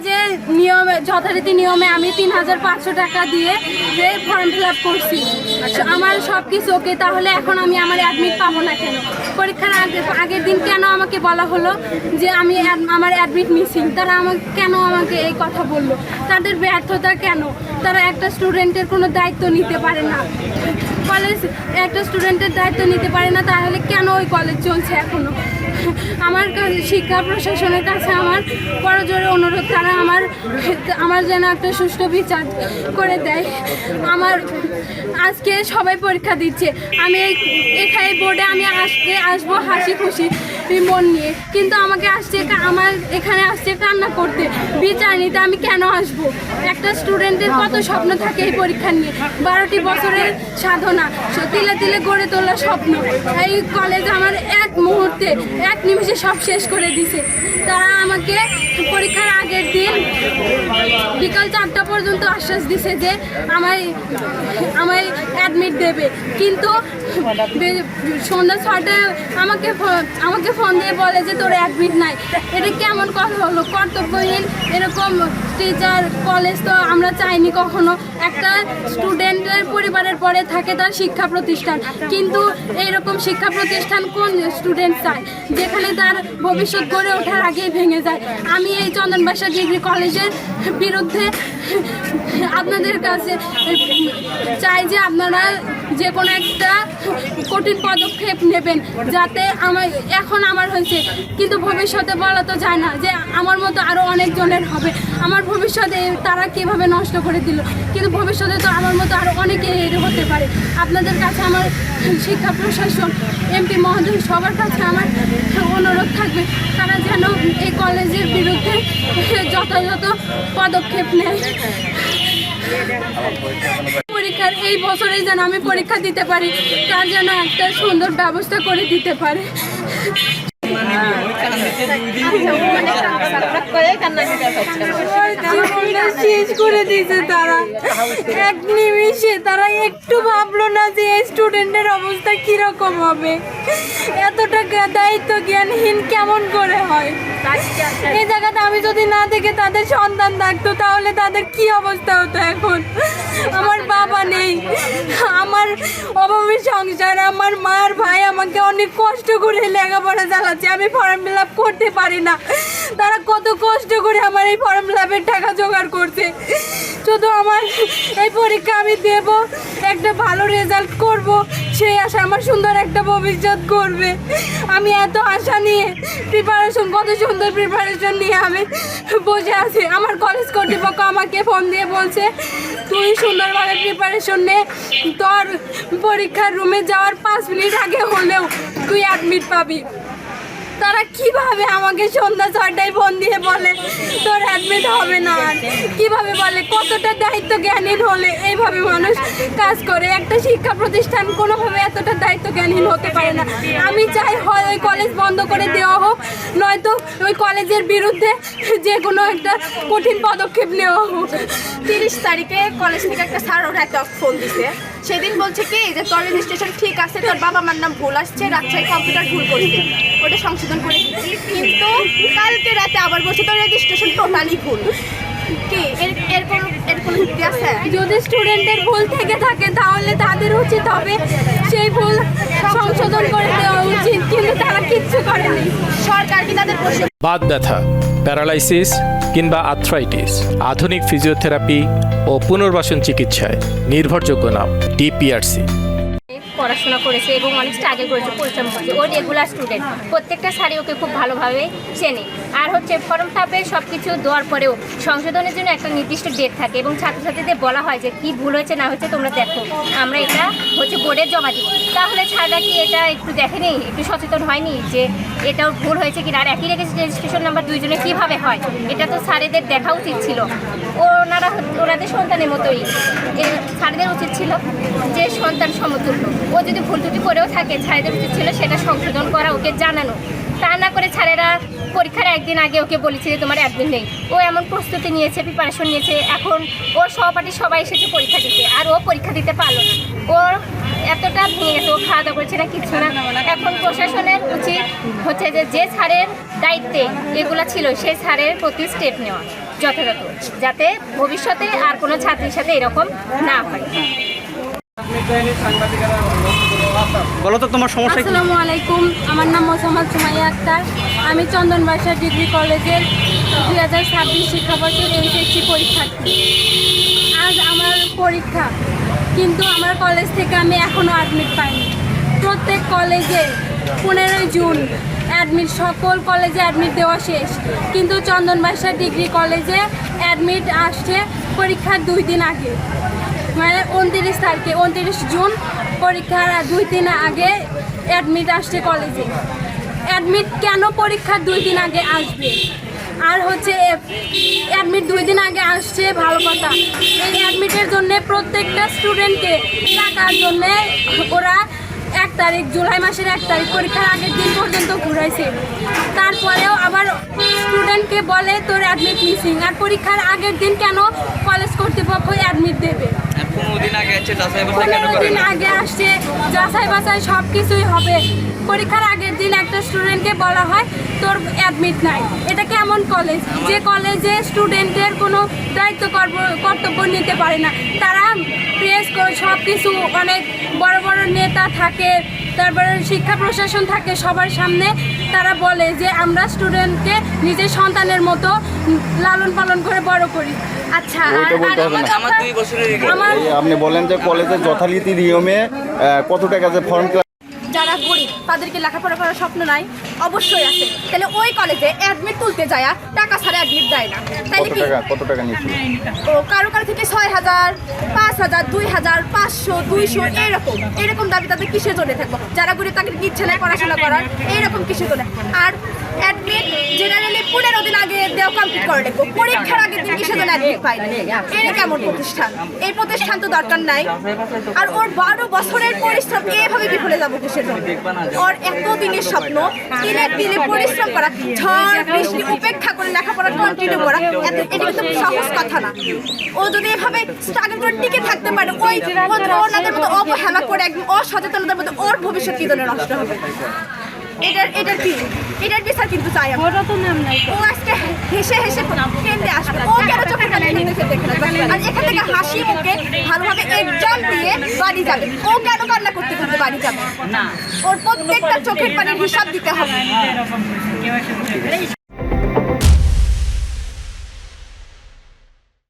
যে নিয়মে যথারীতি নিয়মে আমি ৩৫০০ টাকা দিয়ে যে ফর্ম ফিল আপ করছি, আমার সব কিছু ওকে, তাহলে এখন আমি আমার অ্যাডমিট পাবো না কেন? পরীক্ষার আগের দিন কেন আমাকে বলা হলো যে আমার অ্যাডমিট মিসিং? তারা কেন আমাকে এই কথা বললো? তাদের ব্যর্থতা কেন? তারা একটা স্টুডেন্টের কোনো দায়িত্ব নিতে পারে না, কলেজ একটা স্টুডেন্টের দায়িত্ব নিতে পারে না, তাহলে কেন ওই কলেজ চলছে এখনো? আমার শিক্ষা প্রশাসনের কাছে আমার বড়জোরে অনুরোধ, তারা আমার যেন একটা সুষ্ঠু বিচার করে দেয়। আজকে সবাই পরীক্ষা দিচ্ছে, আমি এখানে বোর্ডে আমি আসবো হাসি খুশি মন নিয়ে, কিন্তু আমার এখানে আসছে কান্না করতে, বিচার নিতে। আমি কেন আসবো? একটা স্টুডেন্টের কত স্বপ্ন থাকে এই পরীক্ষা নিয়ে, 12টি বছরের সাধনা, তিলে তিলে গড়ে তোলা স্বপ্ন। এই কলেজ আমার এক মুহূর্তে, এক নিমিষে সব শেষ করে দিছে। তারা আমাকে পরীক্ষার আগের দিন বিকাল 4টা পর্যন্ত আশ্বাস দিছে যে আমায় অ্যাডমিট দেবে, কিন্তু সন্ধ্যা 6টায় আমাকে ফোন দিয়ে বলে যে তোর অ্যাডমিট নাই। এটা কেমন কথা হলো? কর্তব্যহীন এরকম টিচার কলেজ তো আমরা চাইনি কখনো। একটা স্টুডেন্টের পরিবারের পরে থাকে তার শিক্ষা প্রতিষ্ঠান, কিন্তু এইরকম শিক্ষা প্রতিষ্ঠান কোন স্টুডেন্ট চায় যেখানে তার ভবিষ্যৎ গড়ে ওঠার আগেই ভেঙে যায়? আমি এই চন্দনবাসা ডিগ্রি কলেজের বিরুদ্ধে আপনাদের কাছে চাই যে আপনারা যে কোনো একটা কঠিন পদক্ষেপ নেবেন, যাতে এখন আমার হয়েছে, কিন্তু ভবিষ্যতে বলা তো যায় না যে আমার মতো আরও অনেকজনের হবে। আমার ভবিষ্যতে তারা কীভাবে নষ্ট করে দিল, কিন্তু ভবিষ্যতে তো আমার মতো আরও অনেকে হতে পারে। আপনাদের কাছে আমার শিক্ষা প্রশাসন, এমপি মহোদয়, সবার কাছে আমার অনুরোধ থাকবে, তারা যেন এই কলেজের বিরুদ্ধে যথাযথ পদক্ষেপ নেয়। পরীক্ষার এই বছরেই যেন আমি পরীক্ষা দিতে পারি, তার যেন একটা সুন্দর ব্যবস্থা করে দিতে পারে। শেষ করে দিয়েছে তারা এক নিমিষে। তারা একটু ভাবলো না যে স্টুডেন্টের অবস্থা কিরকম হবে। এতটা দায়িত্ব জ্ঞানহীন কেমন করে হয়? এই জায়গাতে আমি যদি না থেকে তাদের সন্তান থাকতো তাহলে তাদের কি অবস্থা হতো এখন? আমার বাবা নেই, আমার অভাবের সংসার, আমার মার ভাই আমাকে অনেক কষ্ট করে লেখাপড়া চালাচ্ছে, আমি ফর্ম ফিল আপ করতে পারি না। তারা কত কষ্ট করে আমার এই ফর্ম ফিল আপের টাকা জোগাড় করছে। শুধু আমার এই পরীক্ষা আমি দেব, একটা ভালো রেজাল্ট করব, সেই আশা আমার সুন্দর একটা ভবিষ্যৎ করবে। আমি এত আশা নিয়ে প্রিপারেশন, কত সুন্দর প্রিপারেশন নিয়ে আমি বসে আছি। আমার কলেজ কর্তৃপক্ষ আমাকে ফোন দিয়ে বলছে তুই সুন্দরভাবে প্রিপারেশন নে, তোর পরীক্ষার রুমে যাওয়ার 5 মিনিট আগে হলেও তুই অ্যাডমিট পাবি। তারা কিভাবে আমাকে সন্ধ্যা 6টায় ফোন দিয়ে বলে তোর অ্যাডমিট হবে না? আর কিভাবে বলে? কতটা দায়িত্ব জ্ঞানহীন হলে এইভাবে মানুষ কাজ করে? একটা শিক্ষা প্রতিষ্ঠান কোনোভাবে এতটা দায়িত্ব জ্ঞানহীন হতে পারে না। আমি চাই হয় ওই কলেজ বন্ধ করে দেওয়া হোক, নয়তো ওই কলেজের বিরুদ্ধে যে কোনো একটা কঠিন পদক্ষেপ নেওয়া হোক। 30 তারিখে কলেজ থেকে একটা স্যার ওরা একটা ফোন দিছে, সেদিন বলছে কি যে তোর রেজিস্ট্রেশন ঠিক আছে, তোর বাবা মার নাম ভুল আসছে, রাজশাহী কম্পিউটার ভুল করছে, ওটা সংশোধন করে দিচ্ছি। কিন্তু কালকে রাতে আবার বলছে তোর রেজিস্ট্রেশন টোটালি ভুল। কি এর কোনো ভিত্তি আছে? যদি স্টুডেন্টের ভুল থেকে থাকে তাহলে তাদের উচিত হবে সেই ভুল সংশোধন করে দেওয়া উচিত, কিন্তু তারা কিচ্ছু করেনি। সরকার কি তাদের বাত ব্যথা, প্যারালাইসিস কিংবা আর্থ্রাইটিস, আধুনিক ফিজিওথেরাপি ও পুনর্বাসন চিকিৎসায় নির্ভরযোগ্য নাম ডিপিআরসি। পড়াশোনা করেছে এবং অনেক স্ট্রাগল করেছে, পরিশ্রম করেছে। ও রেগুলার স্টুডেন্ট, প্রত্যেকটা স্যারই ওকে খুব ভালোভাবে চেনে। আর ফর্ম ফিল আপে সব কিছু দেওয়ার পরেও সংশোধনের জন্য একটা নির্দিষ্ট ডেট থাকে এবং ছাত্রছাত্রীদের বলা হয় যে কি ভুল হয়েছে না হয়েছে তোমরা দেখো, আমরা এটা বোর্ডে জমা দিব। তাহলে স্যাররা কি এটা একটু দেখেনি, একটু সচেতন হয়নি যে এটাও ভুল হয়েছে কিনা? আর একই রেজিস্ট্রেশন নাম্বার দুইজনে কীভাবে হয়? এটা তো স্যারেদের দেখা উচিত ছিল। ওনাদের সন্তানের মতোই স্যারদের উচিত ছিল যে সন্তান সমতুল্য। ও যদি ভুল ত্রুটি করেও থাকে, স্যারেদের উচিত ছিল সেটা সংশোধন করা, ওকে জানানো। তা না করে স্যারেরা পরীক্ষার একদিন আগে ওকে বলেছে যে তোমার অ্যাডমিট নেই। ও এমন প্রস্তুতি নিয়েছে, প্রিপারেশন নিয়েছে, এখন ওর সহপাঠী সবাই এসেছে পরীক্ষা দিতে, আর ও পরীক্ষা দিতে পারলো না। ওর এতটা ভেঙে গেছে, ও খাওয়া দাওয়া করছে না, কিছু না। এখন প্রশাসনের উচিত হচ্ছে যে স্যারের দায়িত্বে এগুলো ছিল সেই স্যারের প্রতি স্টেপ নেওয়া যথাযথ, যাতে ভবিষ্যতে আর কোনো ছাত্রীর সাথে এরকম না হয়। বলো তো তোমার সমস্যা কি? আসসালামু আলাইকুম, আমার নাম মোসাম্মদ সুমাইয়া আক্তার। আমি চন্দনবাসা ডিগ্রি কলেজের 2026 শিক্ষাবর্ষের এইচএসসি পরীক্ষার্থী। আজ আমার পরীক্ষা, কিন্তু আমার কলেজ থেকে আমি এখনও অ্যাডমিট পাইনি। প্রত্যেক কলেজে 15 জুন অ্যাডমিট, সকল কলেজে অ্যাডমিট দেওয়া শেষ, কিন্তু চন্দনবাসা ডিগ্রি কলেজে অ্যাডমিট আসছে পরীক্ষার 2 দিন আগে, মানে 29 তারিখে, 29 জুন পরীক্ষার 2 দিন আগে অ্যাডমিট আসছে কলেজে। অ্যাডমিট কেন পরীক্ষার 2 দিন আগে আসবে? আর হচ্ছে অ্যাডমিট 2 দিন আগে আসছে ভালো কথা, এই অ্যাডমিটের জন্যে প্রত্যেকটা স্টুডেন্টকে টাকার জন্যে ওরা 1 তারিখ, জুলাই মাসের 1 তারিখ পরীক্ষার আগের দিন পর্যন্ত ঘুরাইছে। তারপরেও আবার স্টুডেন্টকে বলে তোর অ্যাডমিট মিসিং, আর পরীক্ষার আগের দিন কেন কলেজ কর্তৃপক্ষ অ্যাডমিট দেবে? 15 দিন আগে আছে, যাচাই 15 দিন আগে আসছে, যাচাই বাছাই সব কিছুই হবে। পরীক্ষার আগের দিন একটা স্টুডেন্টকে বলা হয় তোর অ্যাডমিট নাই। এটা কেমন কলেজ, যে কলেজে স্টুডেন্টের কোনো দায়িত্ব কর্তব্য নিতে পারে না? তারা প্রেস সব কিছু, অনেক বড় বড় নেতা থাকে, তারপরে শিক্ষা প্রশাসন থাকে, সবার সামনে তারা বলে যে আমরা স্টুডেন্টকে নিজের সন্তানের মতো লালন পালন করে বড় করি। আচ্ছা, ওইটা বলতে হবে না। আমার 2 বছরের আমার আপনি বলেন যে কলেজের যথারীতি নিয়মে কত টাকা যে ফর্ম যারা গরিব তাদেরকে লেখাপড়া করার স্বপ্ন নাই, অবশ্যই আছে। তাহলে ওই কলেজে অ্যাডমিট তুলতে যায় টাকা ছাড়া অ্যাডমিট দেয় না, তাইলে কি? কত টাকা নিচ্ছিল? ও কারো কারো থেকে 6,000, 5,000, 2,000, 500, 200 এরকম দাবি তাদের কিসের জন্য থাকবো? যারা গরিব তাদের কি ইচ্ছে নেই পড়াশোনা করার, এইরকম কিসের জন্য? আর অ্যাডমিট জেনারেলি 15 দিন আগে দেওয়া কমপ্লিট করে রাখবো, পরীক্ষার আগের দিন কিসের জন্য অ্যাডমিট পাই না? এটা কেমন প্রতিষ্ঠান? এই প্রতিষ্ঠান তো দরকার নাই। আর ওর 12 বছরের পরিশ্রম এভাবে বিফলে যাবো কিসের জন্য? ওর এত দিনের স্বপ্ন, দিনে পরিশ্রম করা, ঝড় বৃষ্টি উপেক্ষা করে লেখাপড়া কন্টিনিউ করা, এটা কিন্তু সহজ কথা না। ও যদি এভাবে স্ট্রাগল করে টিকে থাকতে পারে, ওনাদের মতো অবহেলা করে, একদম অসচেতনতার মধ্যে ওর ভবিষ্যৎ কি জন্য নষ্ট হবে? এটার বিচার কিন্তু চাই আমি। ও আজকে হেসে কেন্দ্রে আসবে, ও কেন চোখের পানি ফেলতে দেখে? আর এখান থেকে হাসি মুখে ভালোভাবে এক্সাম দিয়ে বাড়ি যাবে, ও কেন কান্না করতে বাড়ি যাবে? ওর প্রত্যেকটা চোখের পানির হিসাব দিতে হবে।